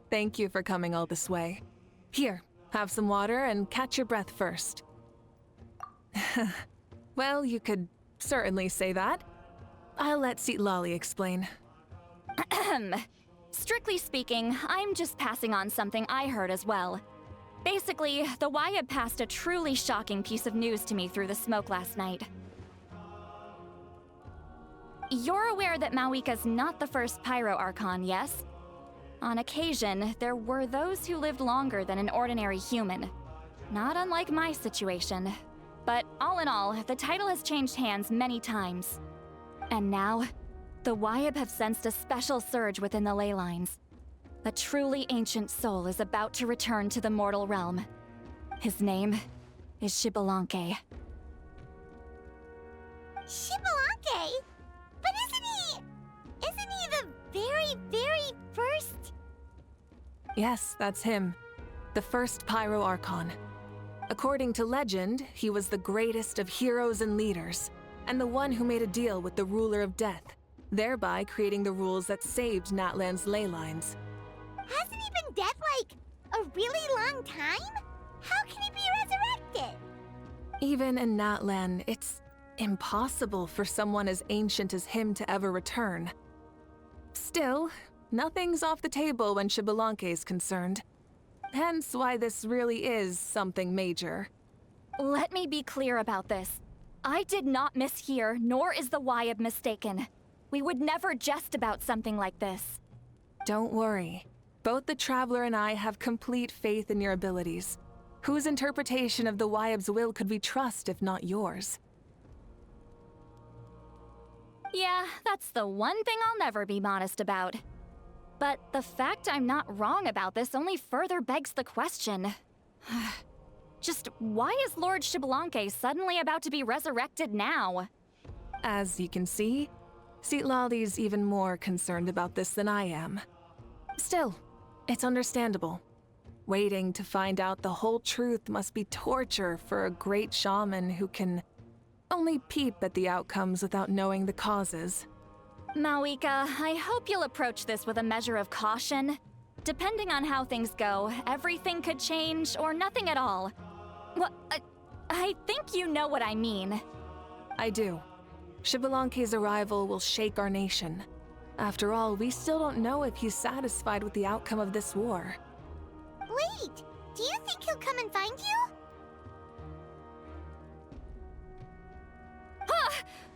Thank you for coming all this way. Here, have some water and catch your breath first. Well, you could certainly say that. I'll let Lolly explain. Strictly speaking, I'm just passing on something I heard as well. Basically, the Wyab passed a truly shocking piece of news to me through the smoke last night. You're aware that Mafwoika's not the first Pyro Archon, yes? On occasion, there were those who lived longer than an ordinary human. Not unlike my situation. But all in all, the title has changed hands many times. And now, the Wyab have sensed a special surge within the ley lines. A truly ancient soul is about to return to the mortal realm. His name is Xbalanque. Xbalanque? But isn't he the very, very first? Yes, that's him. The first Pyro Archon. According to legend, he was the greatest of heroes and leaders, and the one who made a deal with the ruler of death, thereby creating the rules that saved Natlan's ley lines. Hasn't he been dead like a really long time? How can he be resurrected? Even in Natlan, it's impossible for someone as ancient as him to ever return. Still, nothing's off the table when Xbalanque is concerned. Hence why this really is something major. Let me be clear about this. I did not mishear, nor is the Wyab mistaken. We would never jest about something like this. Don't worry. Both the Traveler and I have complete faith in your abilities. Whose interpretation of the Wyab's will could we trust if not yours? Yeah, that's the one thing I'll never be modest about. But the fact I'm not wrong about this only further begs the question. Just why is Lord Xbalanque suddenly about to be resurrected now? As you can see, Lolly's even more concerned about this than I am. Still, it's understandable. Waiting to find out the whole truth must be torture for a great shaman who can only peep at the outcomes without knowing the causes. Mafwoika, I hope you'll approach this with a measure of caution. Depending on how things go, everything could change or nothing at all. Well, I think you know what I mean. I do. Xbalanque's arrival will shake our nation. After all, we still don't know if he's satisfied with the outcome of this war. Wait, do you think he'll come and find you?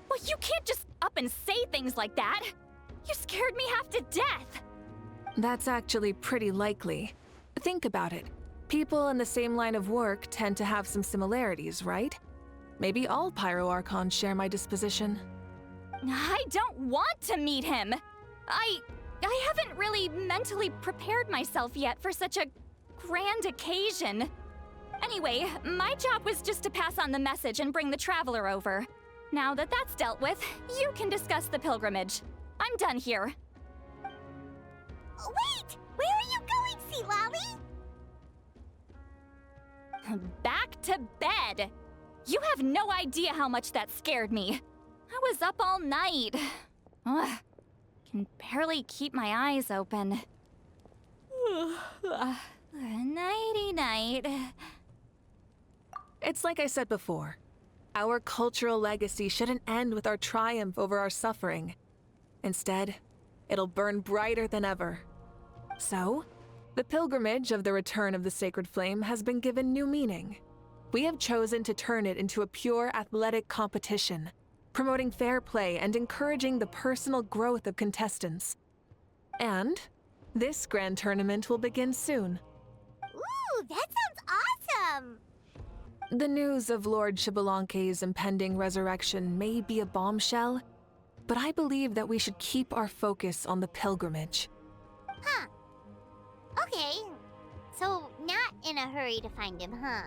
Well, you can't just up and say things like that. You scared me half to death. That's actually pretty likely. Think about it. People in the same line of work tend to have some similarities, right? Maybe all Pyro Archons share my disposition. I don't want to meet him. I haven't really mentally prepared myself yet for such a grand occasion. Anyway, my job was just to pass on the message and bring the Traveler over. Now that that's dealt with, you can discuss the pilgrimage. I'm done here. Wait! Where are you going, Lolly? Back to bed! You have no idea how much that scared me. I was up all night. Ugh, can barely keep my eyes open. Nighty-night. It's like I said before. Our cultural legacy shouldn't end with our triumph over our suffering. Instead, it'll burn brighter than ever. So, the pilgrimage of the return of the sacred flame has been given new meaning. We have chosen to turn it into a pure athletic competition, promoting fair play and encouraging the personal growth of contestants. And this grand tournament will begin soon. Ooh, that sounds awesome! The news of Lord Xbalanque's impending resurrection may be a bombshell, but I believe that we should keep our focus on the pilgrimage. Huh. Okay. So, not in a hurry to find him, huh?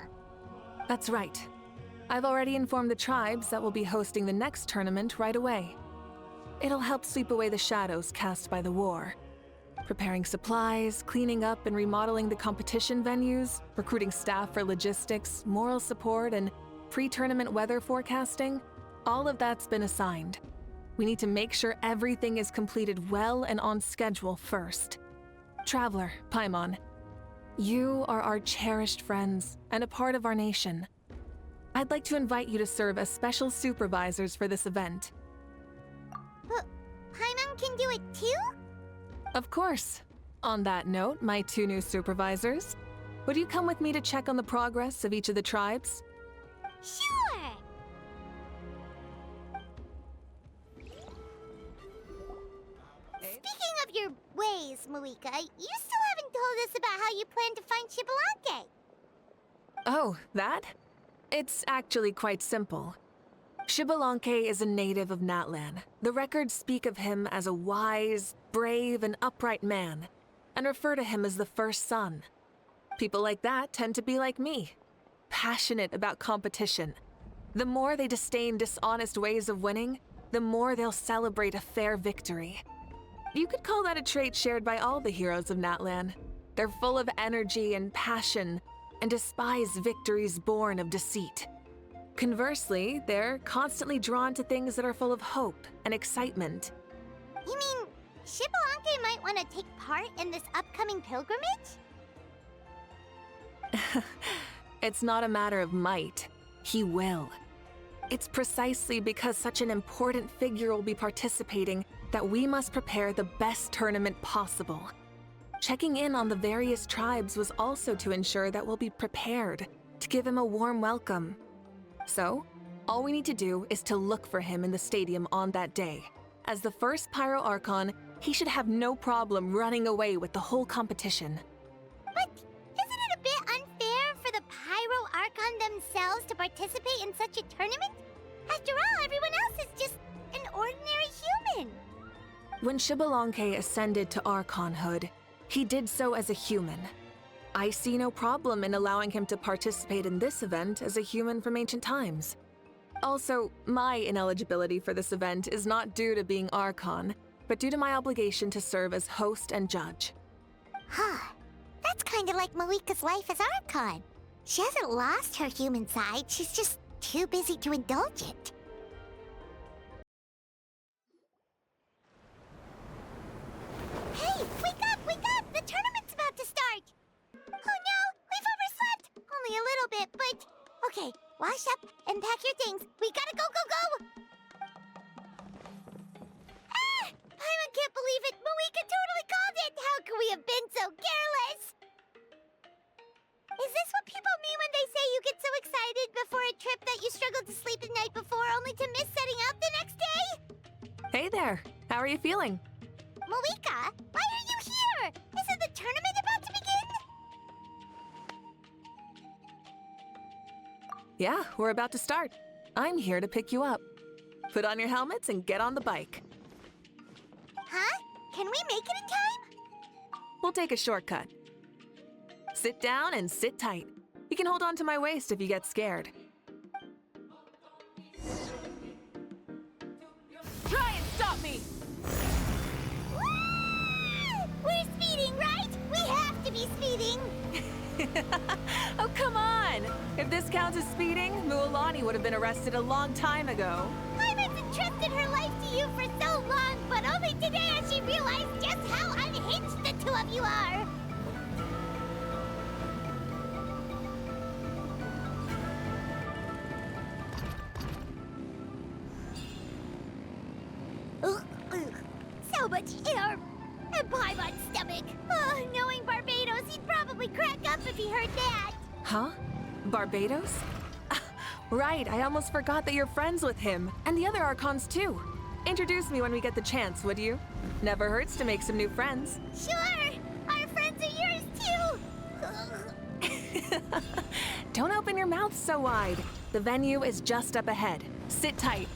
That's right. I've already informed the tribes that we'll be hosting the next tournament right away. It'll help sweep away the shadows cast by the war. Preparing supplies, cleaning up and remodeling the competition venues, recruiting staff for logistics, moral support, and pre-tournament weather forecasting, all of that's been assigned. We need to make sure everything is completed well and on schedule first. Traveler, Paimon. You are our cherished friends and a part of our nation. I'd like to invite you to serve as special supervisors for this event. But Paimon can do it too? Of course. On that note, my 2 new supervisors, would you come with me to check on the progress of each of the tribes? Sure! Speaking of your ways, Mafwoika, you still haven't told us about how you plan to find Xbalanque. Oh, that? It's actually quite simple. Xbalanque is a native of Natlan. The records speak of him as a wise, brave, and upright man, and refer to him as the first son. People like that tend to be like me, passionate about competition. The more they disdain dishonest ways of winning, the more they'll celebrate a fair victory. You could call that a trait shared by all the heroes of Natlan. They're full of energy and passion, and despise victories born of deceit. Conversely, they're constantly drawn to things that are full of hope and excitement. You mean Xbalanque might want to take part in this upcoming pilgrimage? It's not a matter of might. He will. It's precisely because such an important figure will be participating that we must prepare the best tournament possible. Checking in on the various tribes was also to ensure that we'll be prepared to give him a warm welcome. So, all we need to do is to look for him in the stadium on that day. As the first Pyro Archon, he should have no problem running away with the whole competition. But isn't it a bit unfair for the Pyro Archon themselves to participate in such a tournament? After all, everyone else is just an ordinary human. When Xbalanque ascended to Archonhood, he did so as a human. I see no problem in allowing him to participate in this event as a human from ancient times. Also, my ineligibility for this event is not due to being Archon, but due to my obligation to serve as host and judge. Huh. That's kind of like Mafwoika's life as Archon. She hasn't lost her human side, she's just too busy to indulge it. Hey, wake up, wake up! The tournament's about to start! Oh no, we've overslept! Only a little bit, but... Okay, wash up and pack your things. We gotta go, go, go! Ah! Paimon can't believe it! Mafwoika totally called it! How could we have been so careless? Is this what people mean when they say you get so excited before a trip that you struggled to sleep the night before only to miss setting out the next day? Hey there, how are you feeling? Mafwoika, why are you here? Isn't the tournament about to begin? Yeah, we're about to start. I'm here to pick you up. Put on your helmets and get on the bike. Huh? Can we make it in time? We'll take a shortcut. Sit down and sit tight. You can hold on to my waist if you get scared. Try and stop me! Woo! We're speeding, right? We have to be speeding! Oh, come on! If this counts as speeding, Mualani would have been arrested a long time ago. Paimon's entrusted her life to you for so long, but only today has she realized just how unhinged the two of you are! So much air! And Paimon's stomach! Oh, knowing Barbados, he'd probably crack up if he heard that! Huh? Barbados? Right, I almost forgot that you're friends with him, and the other Archons too. Introduce me when we get the chance, would you? Never hurts to make some new friends. Sure! Our friends are yours too! Don't open your mouth so wide. The venue is just up ahead. Sit tight.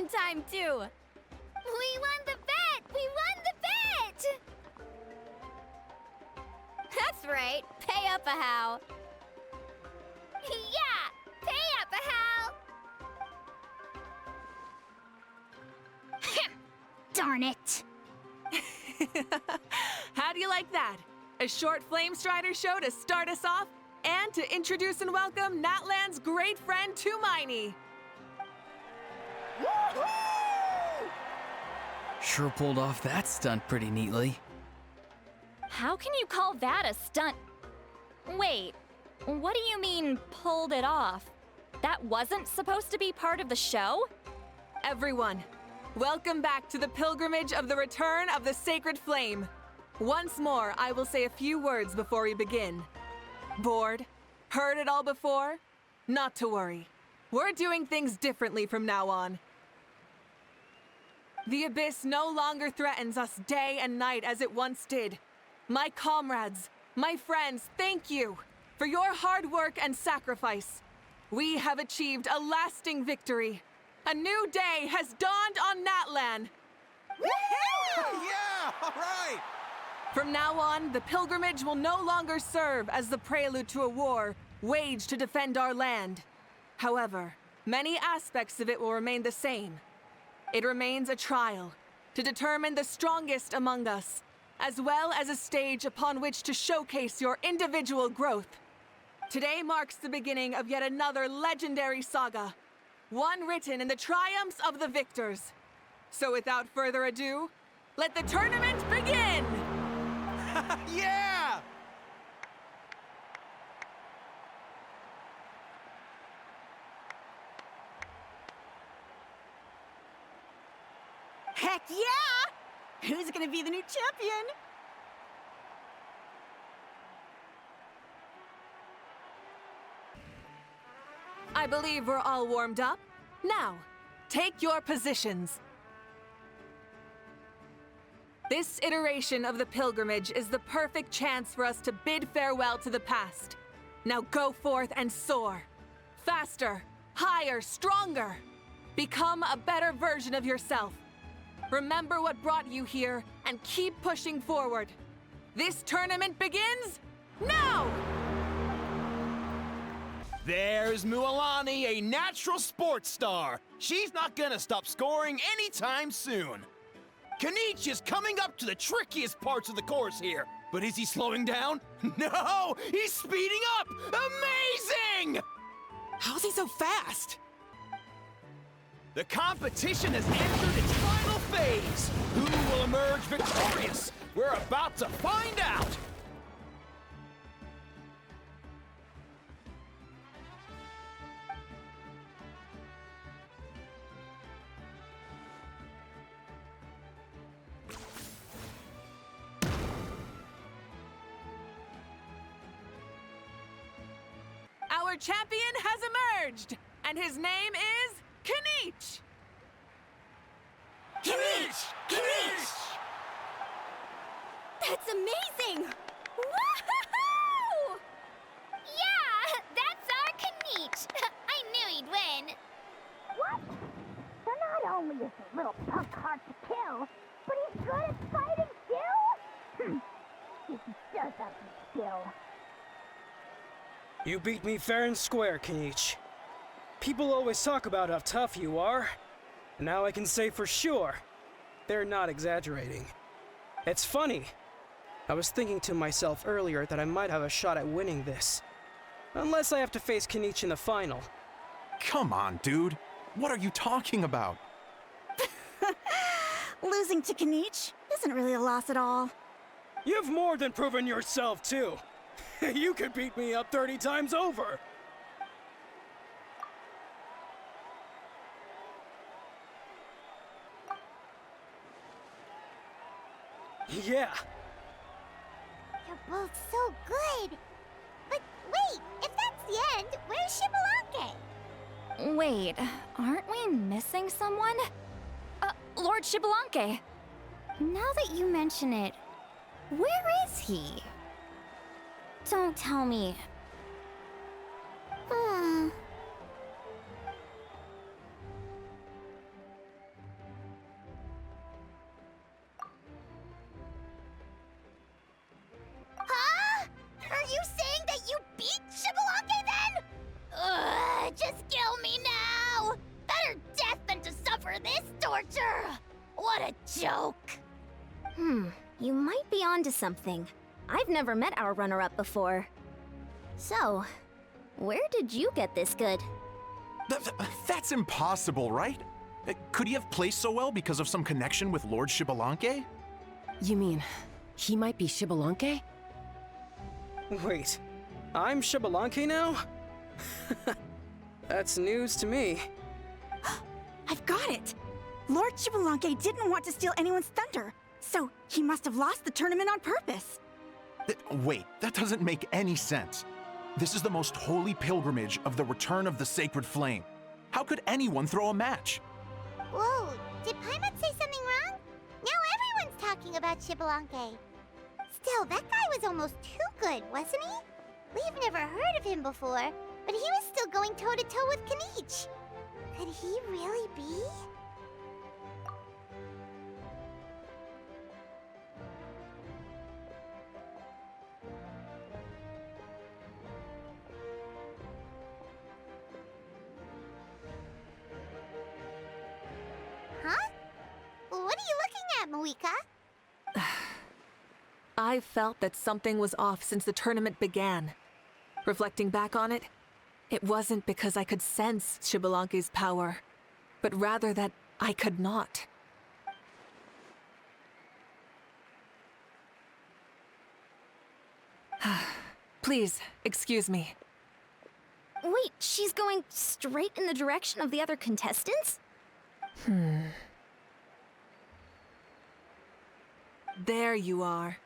one time, too. We won the bet! We won the bet! That's right. Pay up a how. Yeah! Pay up a how! Darn it! How do you like that? A short Flame Strider show to start us off and to introduce and welcome Natlan's great friend Tumaini. Sure pulled off that stunt pretty neatly. How can you call that a stunt? Wait, what do you mean, pulled it off? That wasn't supposed to be part of the show? Everyone, welcome back to the pilgrimage of the return of the sacred flame. Once more, I will say a few words before we begin. Bored? Heard it all before? Not to worry. We're doing things differently from now on. The abyss no longer threatens us day and night as it once did. My comrades, my friends, thank you for your hard work and sacrifice. We have achieved a lasting victory. A new day has dawned on Natlan. Yeah, all right! From now on, the pilgrimage will no longer serve as the prelude to a war waged to defend our land. However, many aspects of it will remain the same. It remains a trial to determine the strongest among us, as well as a stage upon which to showcase your individual growth. Today marks the beginning of yet another legendary saga, one written in the triumphs of the victors. So without further ado, let the tournament begin! Yeah! Heck yeah! Who's gonna be the new champion? I believe we're all warmed up. Now, take your positions. This iteration of the pilgrimage is the perfect chance for us to bid farewell to the past. Now go forth and soar. Faster, higher, stronger. Become a better version of yourself. Remember what brought you here and keep pushing forward. This tournament begins now! There's Mualani, a natural sports star. She's not gonna stop scoring anytime soon. Kanich is coming up to the trickiest parts of the course here. But is he slowing down? No! He's speeding up! Amazing! How's he so fast? The competition has entered its final phase. Who will emerge victorious? We're about to find out! Our champion has emerged, and his name is Kanich! Kanich! Kanich! That's amazing! Woohoo! Yeah! That's our Kanich! I knew he'd win! What? So not only is the little punk hard to kill, but he's good at fighting too? He does have some skill. You beat me fair and square, Kanich. People always talk about how tough you are. And now I can say for sure, they're not exaggerating. It's funny. I was thinking to myself earlier that I might have a shot at winning this. Unless I have to face Kanich in the final. Come on, dude. What are you talking about? Losing to Kanich isn't really a loss at all. You've more than proven yourself, too. You could beat me up 30 times over. Yeah. You're both so good. But wait, if that's the end, where's Shibalanke? Wait, aren't we missing someone? Lord Shibalanke. Now that you mention it, where is he? Don't tell me. What a joke! You might be onto something. I've never met our runner-up before. So, where did you get this good? That's impossible, right? Could he have placed so well because of some connection with Lord Xbalanque? You mean, he might be Xbalanque? Wait, I'm Xbalanque now? That's news to me. I've got it! Lord Xbalanque didn't want to steal anyone's thunder, so he must have lost the tournament on purpose. Wait, that doesn't make any sense. This is the most holy pilgrimage of the return of the sacred flame. How could anyone throw a match? Whoa, did Paimon say something wrong? Now everyone's talking about Xbalanque. Still, that guy was almost too good, wasn't he? We've never heard of him before, but he was still going toe-to-toe with Knight. Could he really be? Huh? What are you looking at, Mafwoika? I felt that something was off since the tournament began. Reflecting back on it, it wasn't because I could sense Xbalanque's power, but rather that I could not. Please, excuse me. Wait, she's going straight in the direction of the other contestants? There you are.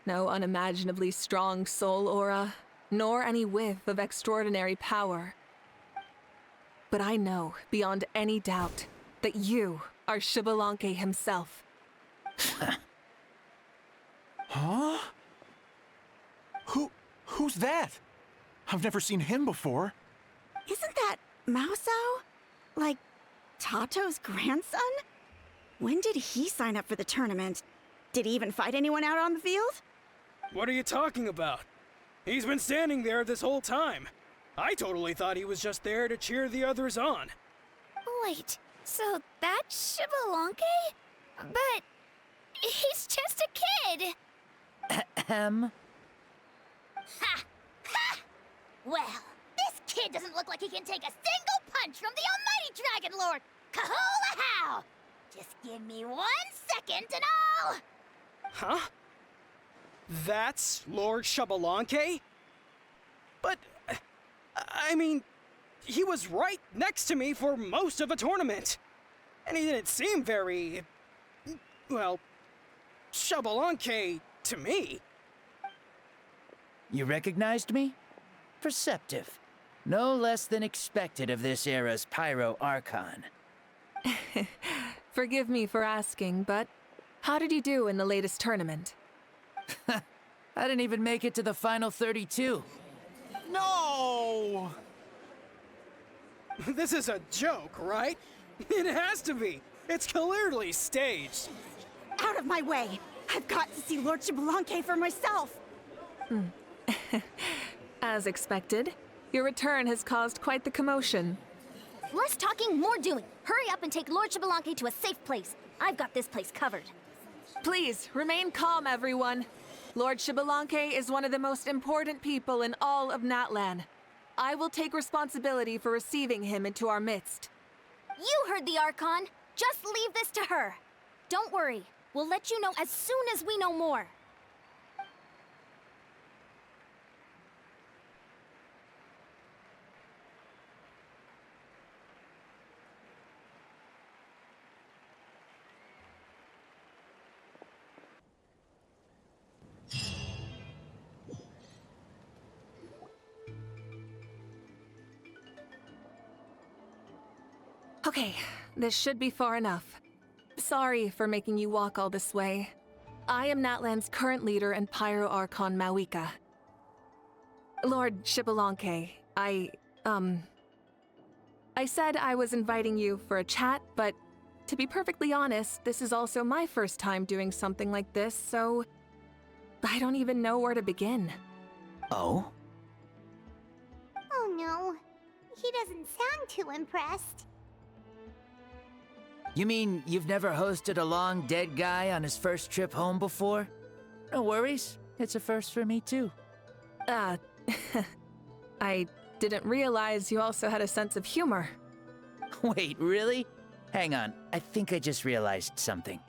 No unimaginably strong soul aura, nor any whiff of extraordinary power. But I know, beyond any doubt, that you are Xbalanque himself. Huh? Who's that? I've never seen him before. Isn't that Mauso? Like, Tato's grandson? When did he sign up for the tournament? Did he even fight anyone out on the field? What are you talking about? He's been standing there this whole time. I totally thought he was just there to cheer the others on. Wait, so that's Xbalanque? But he's just a kid. Ha! Ha! Well, this kid doesn't look like he can take a single punch from the almighty Dragon Lord! Kahula how! Just give me 1 second and I'll... Huh? That's Lord Xbalanque? But, I mean, he was right next to me for most of the tournament. And he didn't seem very, well, Xbalanque to me. You recognized me? Perceptive. No less than expected of this era's Pyro Archon. Forgive me for asking, but how did you do in the latest tournament? I didn't even make it to the final 32. No! This is a joke, right? It has to be. It's clearly staged. Out of my way! I've got to see Lord Xbalanque for myself! As expected, your return has caused quite the commotion. Less talking, more doing. Hurry up and take Lord Xbalanque to a safe place. I've got this place covered. Please, remain calm, everyone. Lord Xbalanque is one of the most important people in all of Natlan. I will take responsibility for receiving him into our midst. You heard the Archon. Just leave this to her. Don't worry. We'll let you know as soon as we know more. Okay, this should be far enough. Sorry for making you walk all this way. I am Natlan's current leader and Pyro Archon Mafwoika. Lord Xbalanque, I said I was inviting you for a chat, but to be perfectly honest, this is also my first time doing something like this, so I don't even know where to begin. Oh? Oh no. He doesn't sound too impressed. You mean you've never hosted a long dead guy on his first trip home before? No worries, it's a first for me too. I didn't realize you also had a sense of humor. Wait, really? Hang on, I think I just realized something.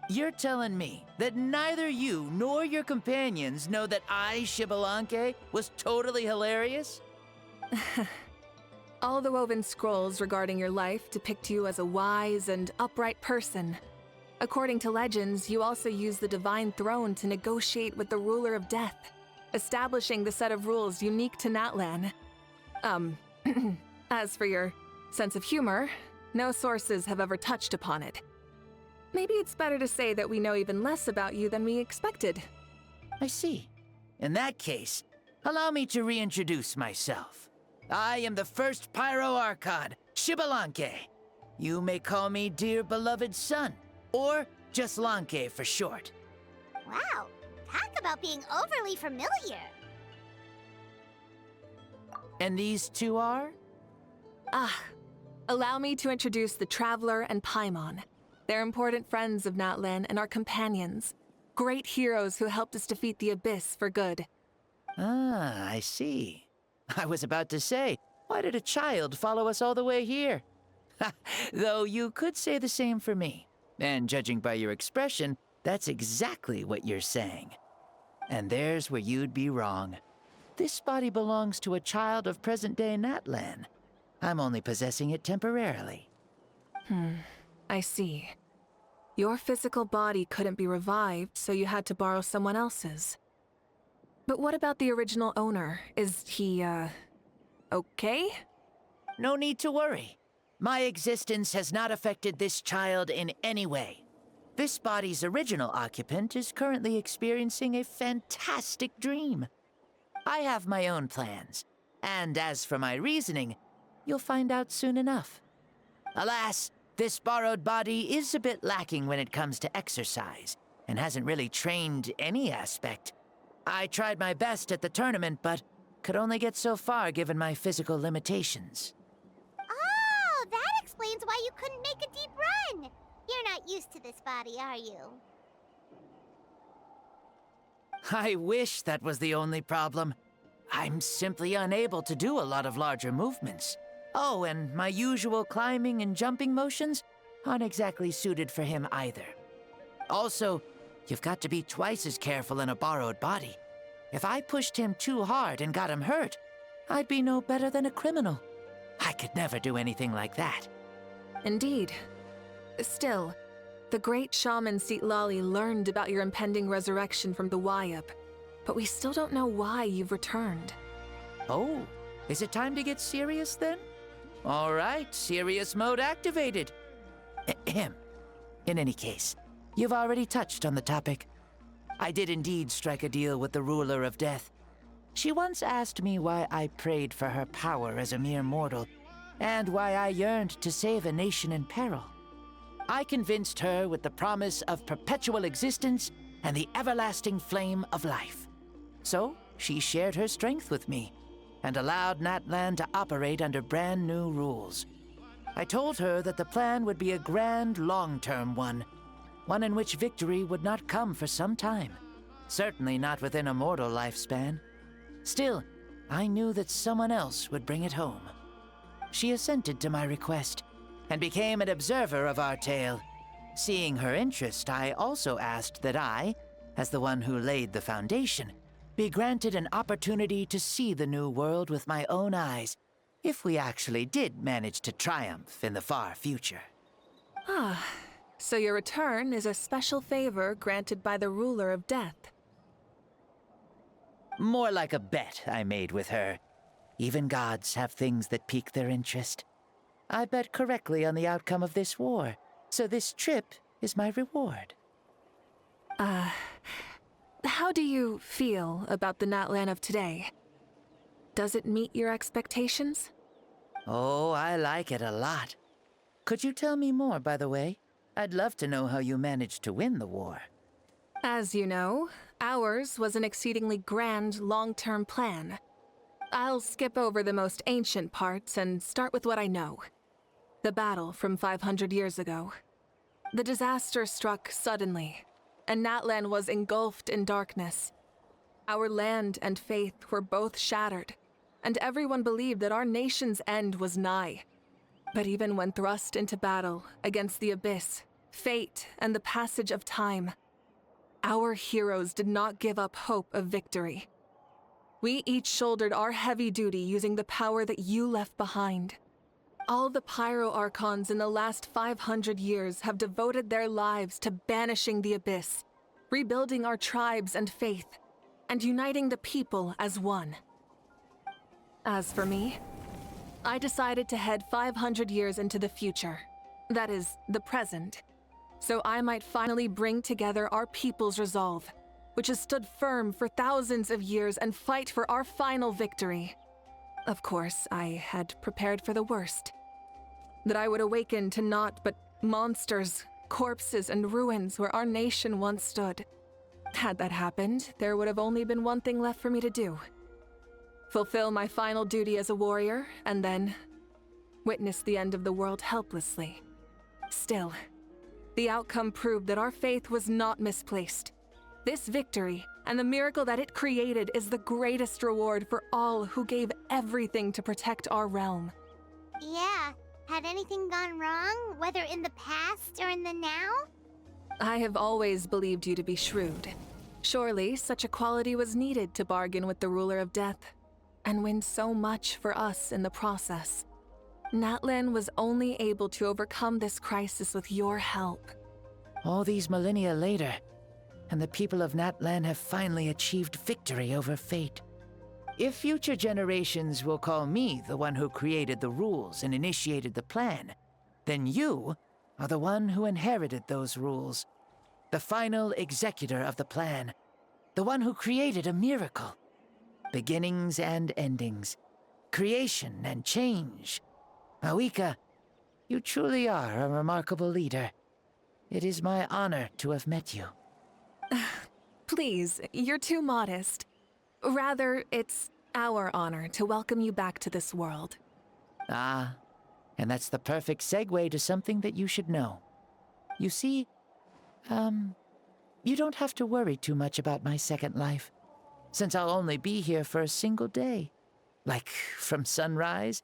You're telling me that neither you nor your companions know that I, Xbalanque, was totally hilarious? All the woven scrolls regarding your life depict you as a wise and upright person. According to legends, you also use the Divine Throne to negotiate with the Ruler of Death, establishing the set of rules unique to Natlan. As for your sense of humor, no sources have ever touched upon it. Maybe it's better to say that we know even less about you than we expected. I see. In that case, allow me to reintroduce myself. I am the first Pyro Archon, Xbalanque. You may call me dear beloved son, or just Lanque for short. Wow, talk about being overly familiar. And these two are? Allow me to introduce the Traveler and Paimon. They're important friends of Natlan and our companions. Great heroes who helped us defeat the Abyss for good. Ah, I see. I was about to say, why did a child follow us all the way here? Though you could say the same for me. And judging by your expression, that's exactly what you're saying. And there's where you'd be wrong. This body belongs to a child of present-day Natlan. I'm only possessing it temporarily. I see. Your physical body couldn't be revived, so you had to borrow someone else's. But what about the original owner? Is he, okay? No need to worry. My existence has not affected this child in any way. This body's original occupant is currently experiencing a fantastic dream. I have my own plans, and as for my reasoning, you'll find out soon enough. Alas, this borrowed body is a bit lacking when it comes to exercise, and hasn't really trained any aspect. I tried my best at the tournament, but could only get so far given my physical limitations. Oh, that explains why you couldn't make a deep run. You're not used to this body, are you? I wish that was the only problem. I'm simply unable to do a lot of larger movements. Oh, and my usual climbing and jumping motions aren't exactly suited for him either. Also, you've got to be twice as careful in a borrowed body. If I pushed him too hard and got him hurt, I'd be no better than a criminal. I could never do anything like that. Indeed. Still, the great shaman Citlali learned about your impending resurrection from the Wayup, but we still don't know why you've returned. Oh, is it time to get serious then? All right, serious mode activated. Ahem. In any case, you've already touched on the topic. I did indeed strike a deal with the Ruler of Death. She once asked me why I prayed for her power as a mere mortal, and why I yearned to save a nation in peril. I convinced her with the promise of perpetual existence and the everlasting flame of life. So, she shared her strength with me, and allowed Natlan to operate under brand new rules. I told her that the plan would be a grand, long-term one in which victory would not come for some time. Certainly not within a mortal lifespan. Still, I knew that someone else would bring it home. She assented to my request, and became an observer of our tale. Seeing her interest, I also asked that I, as the one who laid the foundation, be granted an opportunity to see the new world with my own eyes, if we actually did manage to triumph in the far future. So your return is a special favor granted by the Ruler of Death. More like a bet I made with her. Even gods have things that pique their interest. I bet correctly on the outcome of this war, so this trip is my reward. How do you feel about the Natlan of today? Does it meet your expectations? Oh, I like it a lot. Could you tell me more, by the way? I'd love to know how you managed to win the war. As you know, ours was an exceedingly grand, long-term plan. I'll skip over the most ancient parts and start with what I know. The battle from 500 years ago. The disaster struck suddenly, and Natlan was engulfed in darkness. Our land and faith were both shattered, and everyone believed that our nation's end was nigh. But even when thrust into battle against the abyss, fate, and the passage of time, our heroes did not give up hope of victory. We each shouldered our heavy duty using the power that you left behind. All the Pyro Archons in the last 500 years have devoted their lives to banishing the abyss, rebuilding our tribes and faith, and uniting the people as one. As for me, I decided to head 500 years into the future, that is, the present, so I might finally bring together our people's resolve, which has stood firm for thousands of years, and fight for our final victory. Of course, I had prepared for the worst. That I would awaken to naught but monsters, corpses, and ruins where our nation once stood. Had that happened, there would have only been one thing left for me to do. Fulfill my final duty as a warrior, and then witness the end of the world helplessly. Still, the outcome proved that our faith was not misplaced. This victory, and the miracle that it created, is the greatest reward for all who gave everything to protect our realm. Yeah. Had anything gone wrong, whether in the past or in the now? I have always believed you to be shrewd. Surely, such a quality was needed to bargain with the ruler of death, and win so much for us in the process. Natlan was only able to overcome this crisis with your help. All these millennia later, and the people of Natlan have finally achieved victory over fate. If future generations will call me the one who created the rules and initiated the plan, then you are the one who inherited those rules. The final executor of the plan. The one who created a miracle. Beginnings and endings. Creation and change. Mafoieka, you truly are a remarkable leader. It is my honor to have met you. Please, you're too modest. Rather, it's our honor to welcome you back to this world. Ah, and that's the perfect segue to something that you should know. You see, you don't have to worry too much about my second life, since I'll only be here for a single day. Like, from sunrise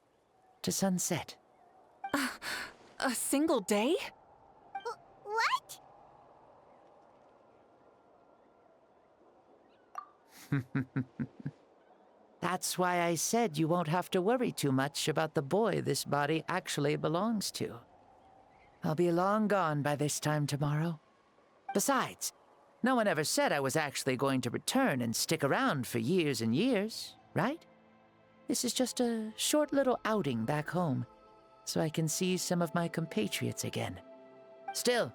to sunset. A single day? What? That's why I said you won't have to worry too much about the boy this body actually belongs to. I'll be long gone by this time tomorrow. Besides, no one ever said I was actually going to return and stick around for years and years, right? This is just a short little outing back home, so I can see some of my compatriots again. Still,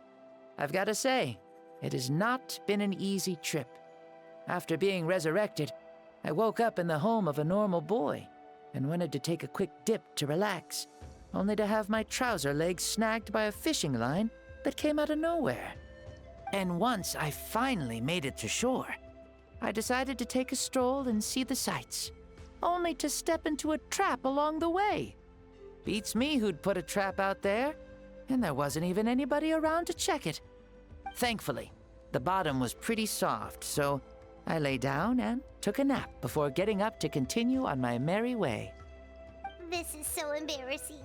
I've got to say, it has not been an easy trip. After being resurrected, I woke up in the home of a normal boy and wanted to take a quick dip to relax, only to have my trouser legs snagged by a fishing line that came out of nowhere. And once I finally made it to shore, I decided to take a stroll and see the sights, only to step into a trap along the way. Beats me who'd put a trap out there, and there wasn't even anybody around to check it. Thankfully, the bottom was pretty soft, so I lay down and took a nap before getting up to continue on my merry way. This is so embarrassing.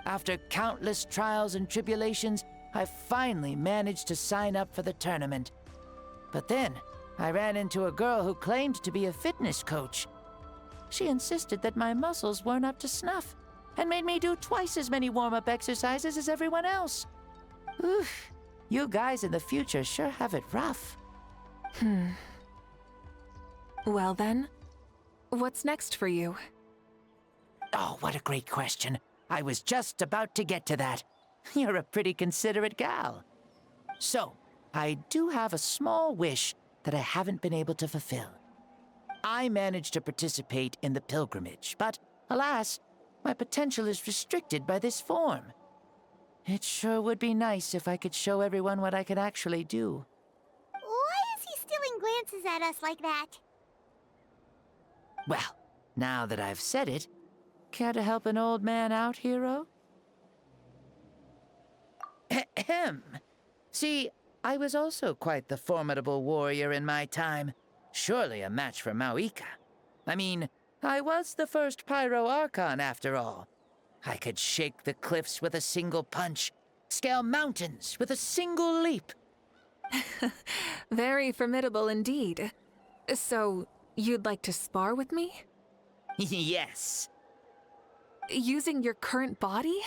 After countless trials and tribulations, I finally managed to sign up for the tournament. But then, I ran into a girl who claimed to be a fitness coach. She insisted that my muscles weren't up to snuff, and made me do twice as many warm-up exercises as everyone else. Oof, you guys in the future sure have it rough. Well then, what's next for you? Oh, what a great question. I was just about to get to that. You're a pretty considerate gal. So, I do have a small wish that I haven't been able to fulfill. I managed to participate in the pilgrimage, but alas, my potential is restricted by this form. It sure would be nice if I could show everyone what I can actually do. Why is he stealing glances at us like that? Well, Now that I've said it, care to help an old man out, hero? Ahem. See, I was also quite the formidable warrior in my time. Surely a match for Mafwoika. I mean, I was the first Pyro Archon after all. I could shake the cliffs with a single punch, scale mountains with a single leap. Very formidable indeed. So, you'd like to spar with me? Yes. Using your current body?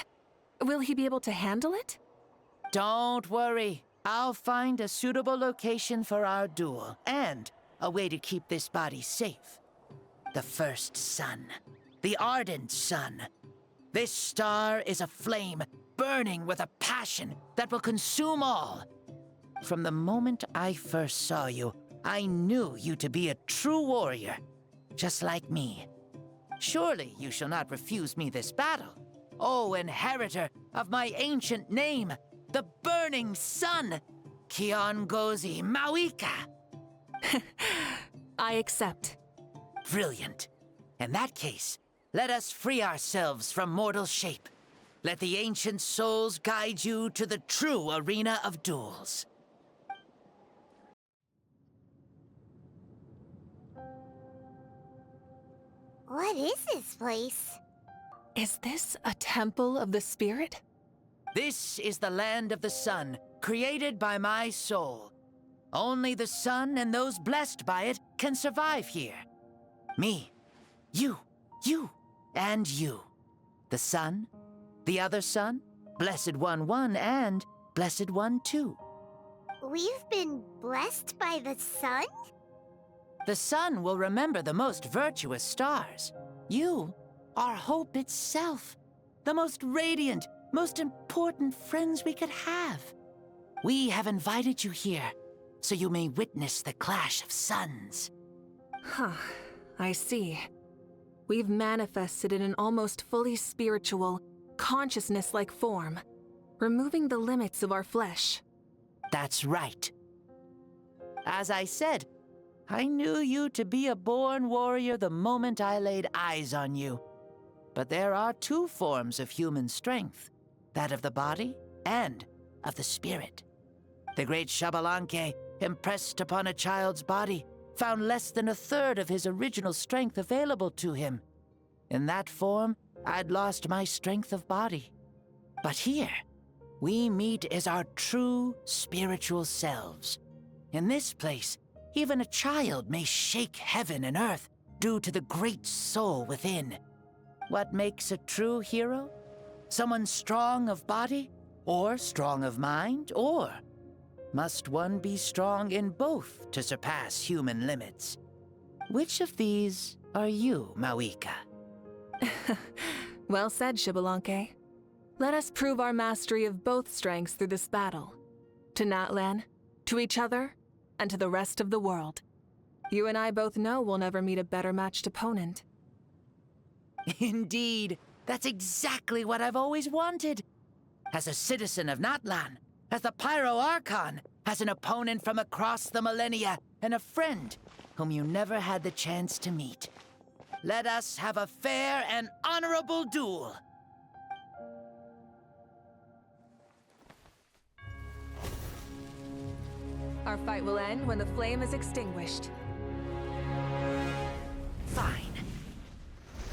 Will he be able to handle it? Don't worry. I'll find a suitable location for our duel, and a way to keep this body safe. The first sun. The ardent sun. This star is a flame, burning with a passion that will consume all. From the moment I first saw you, I knew you to be a true warrior, just like me. Surely you shall not refuse me this battle, O inheritor of my ancient name, the Burning Sun, Kiongozi Mafwoika. I accept. Brilliant. In that case, let us free ourselves from mortal shape. Let the ancient souls guide you to the true arena of duels. What is this place? Is this a temple of the spirit? This is the land of the sun, created by my soul. Only the sun and those blessed by it can survive here. Me, you, and you. The sun, the other sun, Blessed One 1, and Blessed One 2. We've been blessed by the sun? The sun will remember the most virtuous stars. You are hope itself, the most radiant, most important friends we could have. We have invited you here, so you may witness the clash of suns. Huh, I see. We've manifested in an almost fully spiritual, consciousness-like form, removing the limits of our flesh. That's right. As I said, I knew you to be a born warrior the moment I laid eyes on you. But there are two forms of human strength, that of the body and of the spirit. The great Xbalanque, impressed upon a child's body, found less than a third of his original strength available to him. In that form, I'd lost my strength of body. But here, we meet as our true spiritual selves. In this place, even a child may shake heaven and earth due to the great soul within. What makes a true hero? Someone strong of body, or strong of mind, or must one be strong in both to surpass human limits? Which of these are you, Mafwoika? Well said, Xbalanque. Let us prove our mastery of both strengths through this battle. To Natlan, to each other, and to the rest of the world. You and I both know we'll never meet a better matched opponent. Indeed, that's exactly what I've always wanted. As a citizen of Natlan, as the Pyro Archon, as an opponent from across the millennia, and a friend whom you never had the chance to meet. Let us have a fair and honorable duel. Our fight will end when the flame is extinguished. Fine.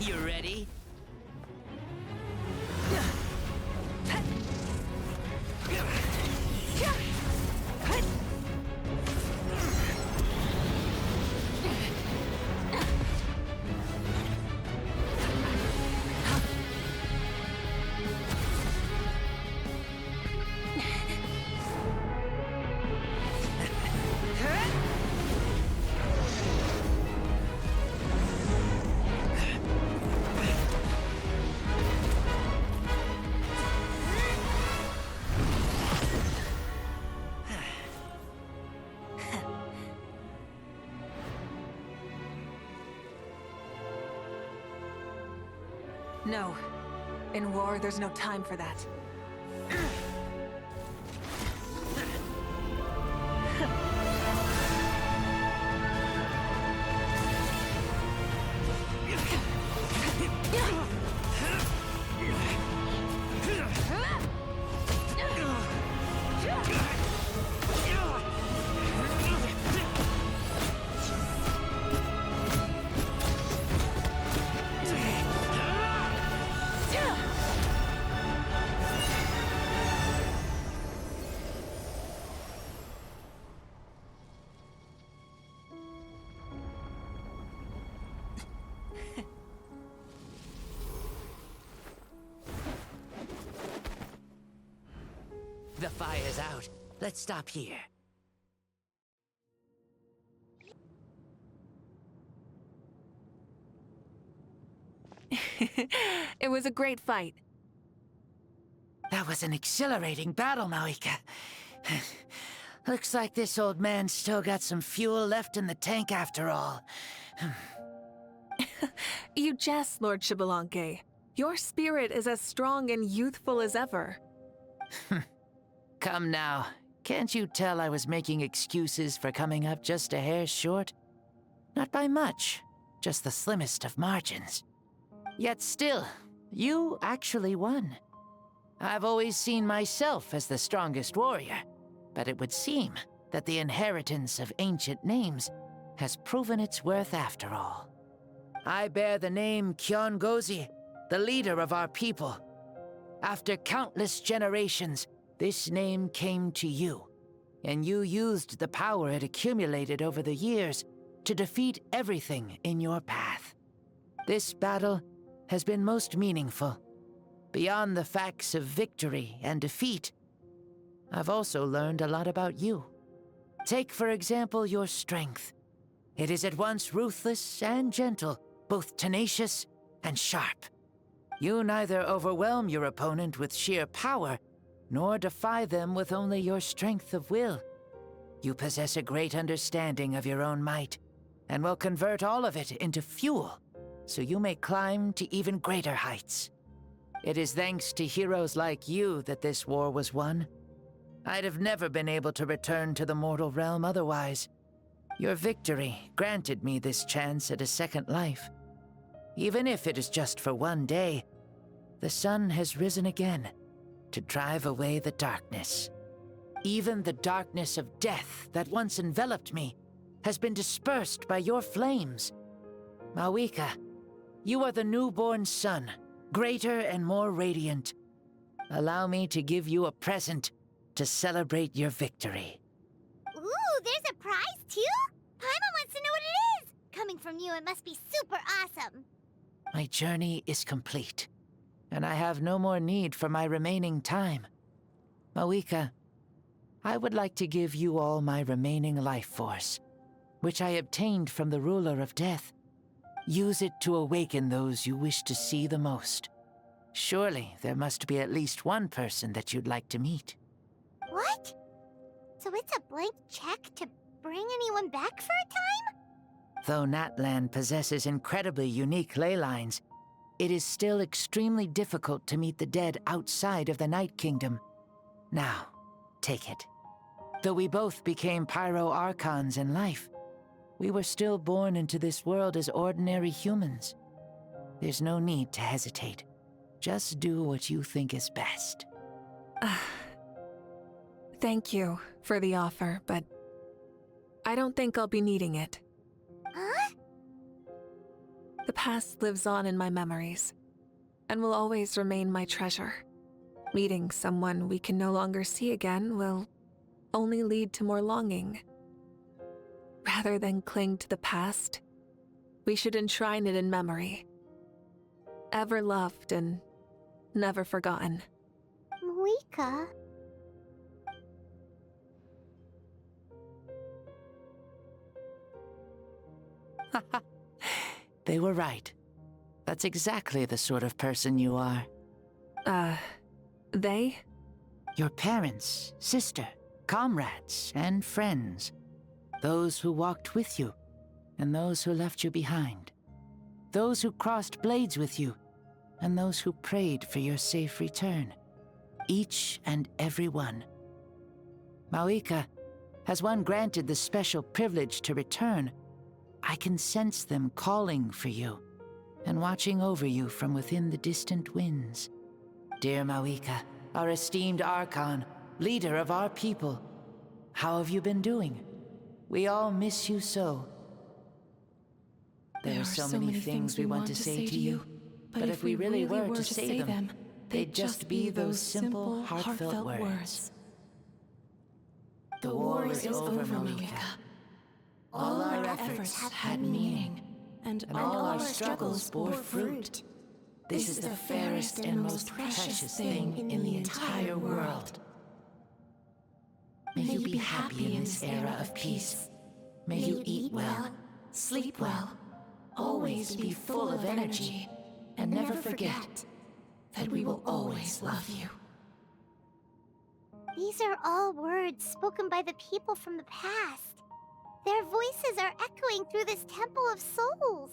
You ready? No. In war, there's no time for that. fire's out. Let's stop here. It was a great fight. That was an exhilarating battle, Mafwoika. Looks like this old man's still got some fuel left in the tank after all. You jest, Lord Xbalanque. Your spirit is as strong and youthful as ever. Come now. Can't you tell I was making excuses for coming up just a hair short? Not by much, just the slimmest of margins. Yet still, you actually won. I've always seen myself as the strongest warrior, but it would seem that the inheritance of ancient names has proven its worth after all. I bear the name Kyongozi, the leader of our people. After countless generations, this name came to you, and you used the power it accumulated over the years to defeat everything in your path. This battle has been most meaningful. Beyond the facts of victory and defeat, I've also learned a lot about you. Take, for example, your strength. It is at once ruthless and gentle, both tenacious and sharp. You neither overwhelm your opponent with sheer power, nor defy them with only your strength of will. You possess a great understanding of your own might, and will convert all of it into fuel, so you may climb to even greater heights. It is thanks to heroes like you that this war was won. I'd have never been able to return to the mortal realm otherwise. Your victory granted me this chance at a second life. Even if it is just for one day, the sun has risen again to drive away the darkness. Even the darkness of death that once enveloped me has been dispersed by your flames. Mafwoika, you are the newborn sun, greater and more radiant. Allow me to give you a present to celebrate your victory. Ooh, there's a prize too? Paimon wants to know what it is! Coming from you, it must be super awesome. My journey is complete, and I have no more need for my remaining time. Mafwoika, I would like to give you all my remaining life force, which I obtained from the ruler of death. Use it to awaken those you wish to see the most. Surely there must be at least one person that you'd like to meet. What? So it's a blank check to bring anyone back for a time? Though Natlan possesses incredibly unique ley lines, it is still extremely difficult to meet the dead outside of the Night Kingdom. Now, take it. Though we both became Pyro Archons in life, we were still born into this world as ordinary humans. There's no need to hesitate. Just do what you think is best. Thank you for the offer, but I don't think I'll be needing it. Huh? The past lives on in my memories, and will always remain my treasure. Meeting someone we can no longer see again will only lead to more longing. Rather than cling to the past, we should enshrine it in memory. Ever loved and never forgotten. Mafwoika? They were right. That's exactly the sort of person you are. They? Your parents, sister, comrades, and friends. Those who walked with you, and those who left you behind. Those who crossed blades with you, and those who prayed for your safe return. Each and every one. Mafwoika, has one granted the special privilege to return, I can sense them calling for you, and watching over you from within the distant winds. Dear Mafwoika, our esteemed Archon, leader of our people, how have you been doing? We all miss you so. There are so many things we want to say to you, but if we really were to say them, they'd just be those simple, heartfelt words. The war is over, Mafwoika. All our efforts had meaning, and all our struggles bore fruit. This is the fairest and most precious thing in the entire world. May you be happy in this era of peace. May you eat well, sleep well, always be full of energy, and never forget that we will always love you. These are all words spoken by the people from the past. Their voices are echoing through this Temple of Souls.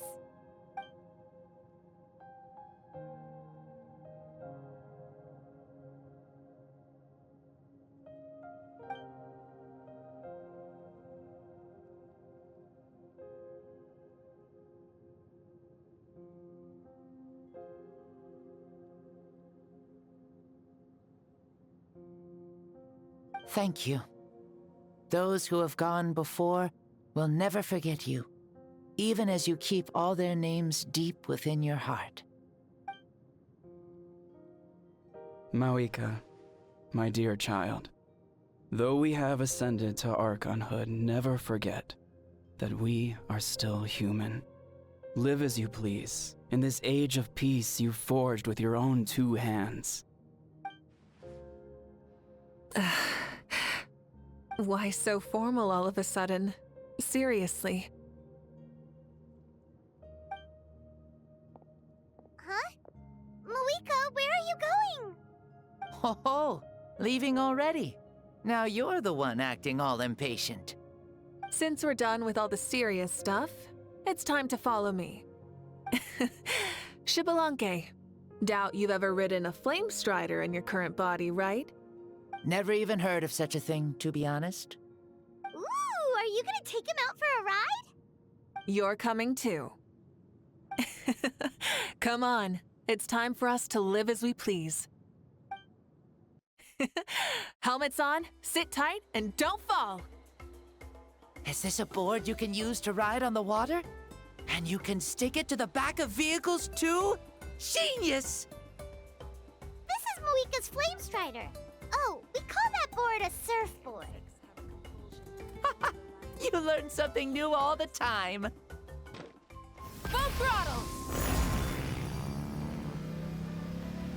Thank you. Those who have gone before will never forget you, even as you keep all their names deep within your heart. Mafwoika, my dear child, though we have ascended to Archonhood, never forget that we are still human. Live as you please, in this age of peace you forged with your own 2 hands. Why so formal all of a sudden? Seriously. Huh? Mafwoika, where are you going? Ho ho! Leaving already? Now you're the one acting all impatient. Since we're done with all the serious stuff, it's time to follow me. Xbalanque. Doubt you've ever ridden a flame strider in your current body, right? Never even heard of such a thing, to be honest. Ooh, are you gonna take him out for a ride? You're coming too. Come on, it's time for us to live as we please. Helmets on, sit tight, and don't fall! Is this a board you can use to ride on the water? And you can stick it to the back of vehicles too? Genius! This is Mafwoika's flame strider. Oh, we call that board a surfboard. You learn something new all the time. Full throttle!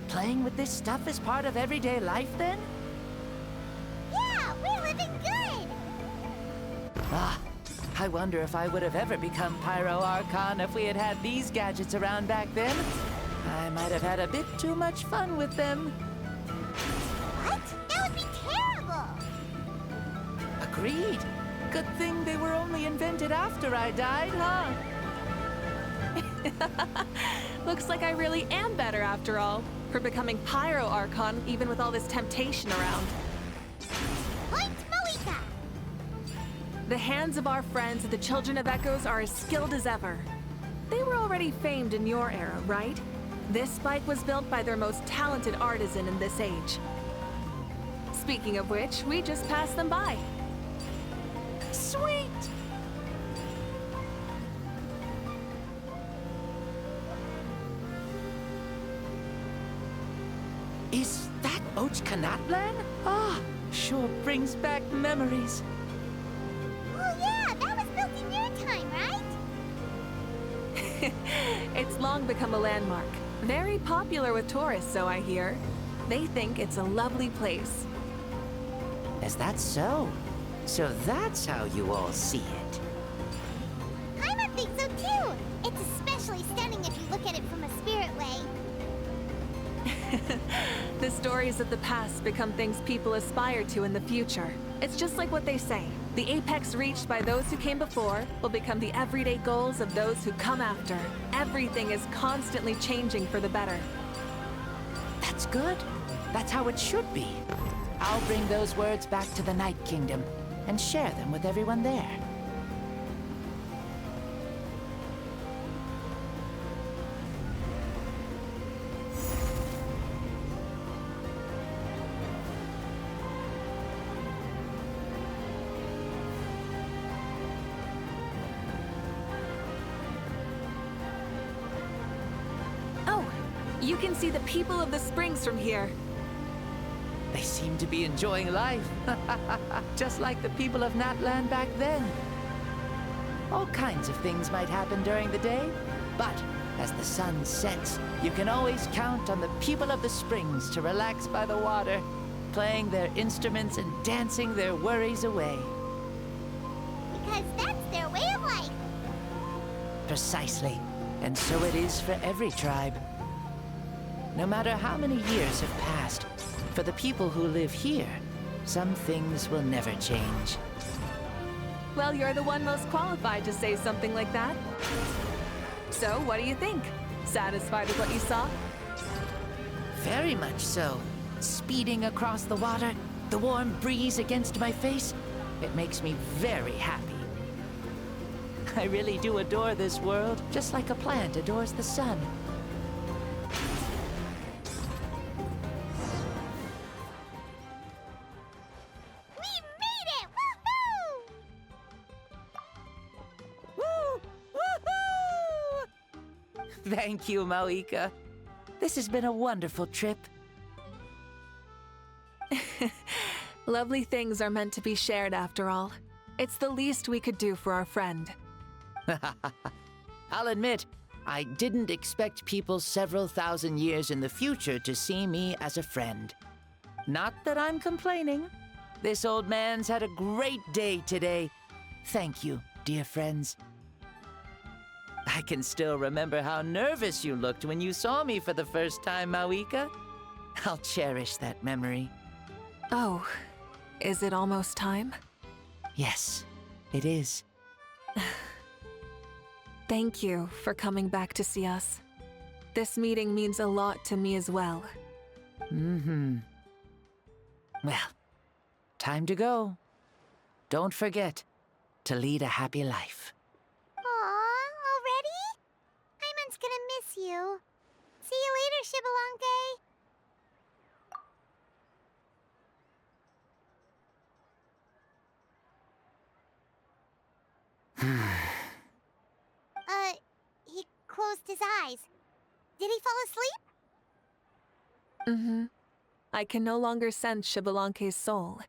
Playing with this stuff is part of everyday life, then? Yeah, we're living good! Ah, I wonder if I would have ever become Pyro Archon if we had had these gadgets around back then. I might have had a bit too much fun with them. What? That would be terrible! Agreed. Good thing they were only invented after I died, huh? Looks like I really am better after all, for becoming Pyro Archon even with all this temptation around. Point Mafwoika! The hands of our friends at the Children of Echoes are as skilled as ever. They were already famed in your era, right? This spike was built by their most talented artisan in this age. Speaking of which, we just passed them by. Sweet! Is that Ochkanatlan? Ah, sure brings back memories. Oh yeah, that was built in your time, right? It's long become a landmark. Very popular with tourists, so I hear. They think it's a lovely place. Is that so? So that's how you all see it. Paimon thinks so too! It's especially stunning if you look at it from a spirit way. The stories of the past become things people aspire to in the future. It's just like what they say. The apex reached by those who came before will become the everyday goals of those who come after. Everything is constantly changing for the better. That's good. That's how it should be. I'll bring those words back to the Night Kingdom and share them with everyone there. Oh, you can see the people of the springs from here. They seem to be enjoying life, just like the people of Natland back then. All kinds of things might happen during the day, but as the sun sets, you can always count on the people of the springs to relax by the water. playing their instruments and dancing their worries away. Because that's their way of life. Precisely. And so it is for every tribe. No matter how many years have passed, for the people who live here, some things will never change. Well, you're the one most qualified to say something like that. So, what do you think? Satisfied with what you saw? Very much so. Speeding across the water, the warm breeze against my face, it makes me very happy. I really do adore this world, just like a plant adores the sun. We made it! Woohoo! Woo! Woohoo! Thank you, Mafwoika. This has been a wonderful trip. Lovely things are meant to be shared after all. It's the least we could do for our friend. I'll admit, I didn't expect people several thousand years in the future to see me as a friend. Not that I'm complaining. This old man's had a great day today. Thank you, dear friends. I can still remember how nervous you looked when you saw me for the first time, Mafwoika. I'll cherish that memory. Oh, is it almost time? Yes, it is. Thank you for coming back to see us. This meeting means a lot to me as well. Well, time to go. Don't forget to lead a happy life. Aw, already? Hyman's gonna miss you. See you later, Shibalonke. He closed his eyes. Did he fall asleep? I can no longer sense Shibalonke's soul.